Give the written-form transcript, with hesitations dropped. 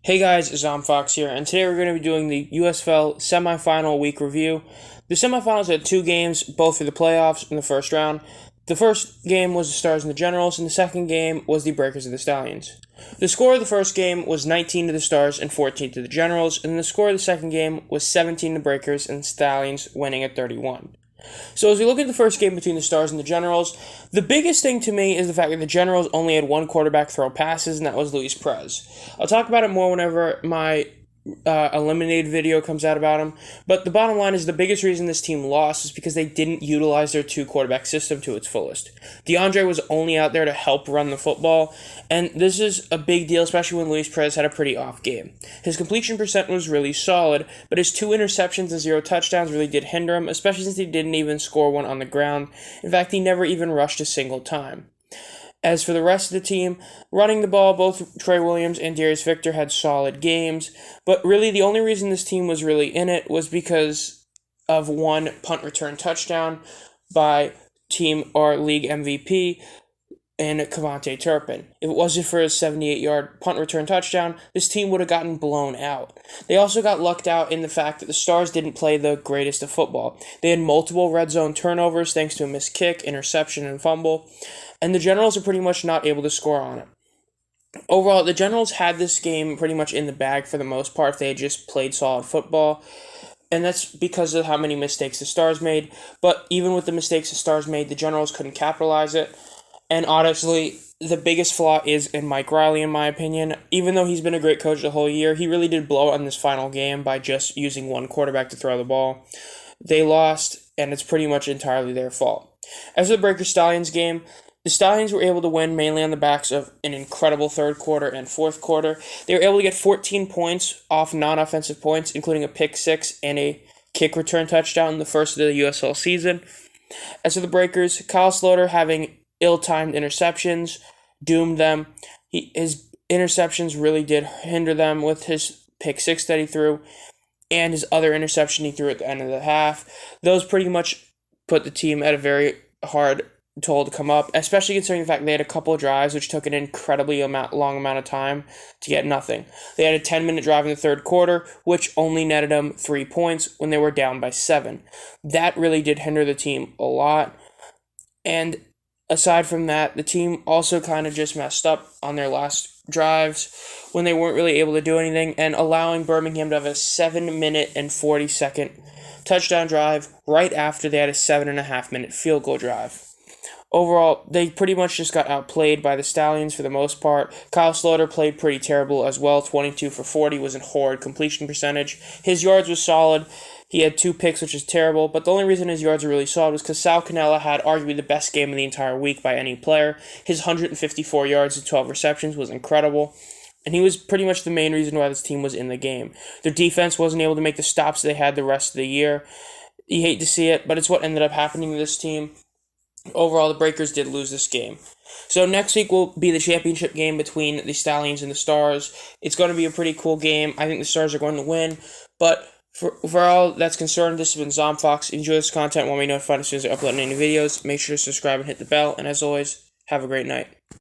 Hey guys, Fox here, and today we're going to be doing the USFL Semifinal Week Review. The semifinals had two games, both for the playoffs in the first round. The first game was the Stars and the Generals, and the second game was the Breakers and the Stallions. The score of the first game was 19 to the Stars and 14 to the Generals, and the score of the second game was 17 to Breakers and Stallions, winning at 31. So as we look at the first game between the Stars and the Generals, the biggest thing to me is the fact that the Generals only had one quarterback throw passes, and that was Luis Perez. I'll talk about it more whenever my eliminated video comes out about him. But the bottom line is the biggest reason this team lost is because they didn't utilize their two quarterback system to its fullest. DeAndre was only out there to help run the football, and this is a big deal, especially when Luis Perez had a pretty off game. His completion percent was really solid, but his 2 interceptions and 0 touchdowns really did hinder him, especially since he didn't even score one on the ground. In fact, he never even rushed a single time. As for the rest of the team, running the ball, both Trey Williams and Darius Victor had solid games, but really the only reason this team was really in it was because of one punt return touchdown by team or league MVP and Cavante Turpin. If it wasn't for his 78-yard punt return touchdown, this team would have gotten blown out. They also got lucked out in the fact that the Stars didn't play the greatest of football. They had multiple red zone turnovers thanks to a missed kick, interception, and fumble, and the Generals are pretty much not able to score on it. Overall, the Generals had this game pretty much in the bag for the most part if they had just played solid football, and that's because of how many mistakes the Stars made. But even with the mistakes the Stars made, the Generals couldn't capitalize it. And honestly, the biggest flaw is in Mike Riley, in my opinion. Even though he's been a great coach the whole year, he really did blow on this final game by just using one quarterback to throw the ball. They lost, and it's pretty much entirely their fault. As for the Breakers-Stallions game, the Stallions were able to win mainly on the backs of an incredible third quarter and fourth quarter. They were able to get 14 points off non-offensive points, including a pick six and a kick return touchdown, the first of the USFL season. As for the Breakers, Kyle Sloter having ill-timed interceptions doomed them. His interceptions really did hinder them with his pick six that he threw and his other interception he threw at the end of the half. Those pretty much put the team at a very hard toll to come up, especially considering the fact they had a couple of drives which took an incredibly long amount of time to get nothing. They had a 10-minute drive in the third quarter, which only netted them 3 points when they were down by 7. That really did hinder the team a lot, and aside from that, the team also kind of just messed up on their last drives when they weren't really able to do anything, and allowing Birmingham to have a 7-minute and 40-second touchdown drive right after they had a 7.5-minute field goal drive. Overall, they pretty much just got outplayed by the Stallions for the most part. Kyle Sloter played pretty terrible as well. 22 for 40 was a horrid completion percentage. His yards was solid. He had 2 picks, which is terrible, but the only reason his yards are really solid was because Sal Cannella had arguably the best game of the entire week by any player. His 154 yards and 12 receptions was incredible, and he was pretty much the main reason why this team was in the game. Their defense wasn't able to make the stops they had the rest of the year. You hate to see it, but it's what ended up happening to this team. Overall, the Breakers did lose this game. So next week will be the championship game between the Stallions and the Stars. It's going to be a pretty cool game. I think the Stars are going to win, but for all that's concerned, this has been Fox. Enjoy this content. Want me notified as soon as I upload any videos. Make sure to subscribe and hit the bell. And as always, have a great night.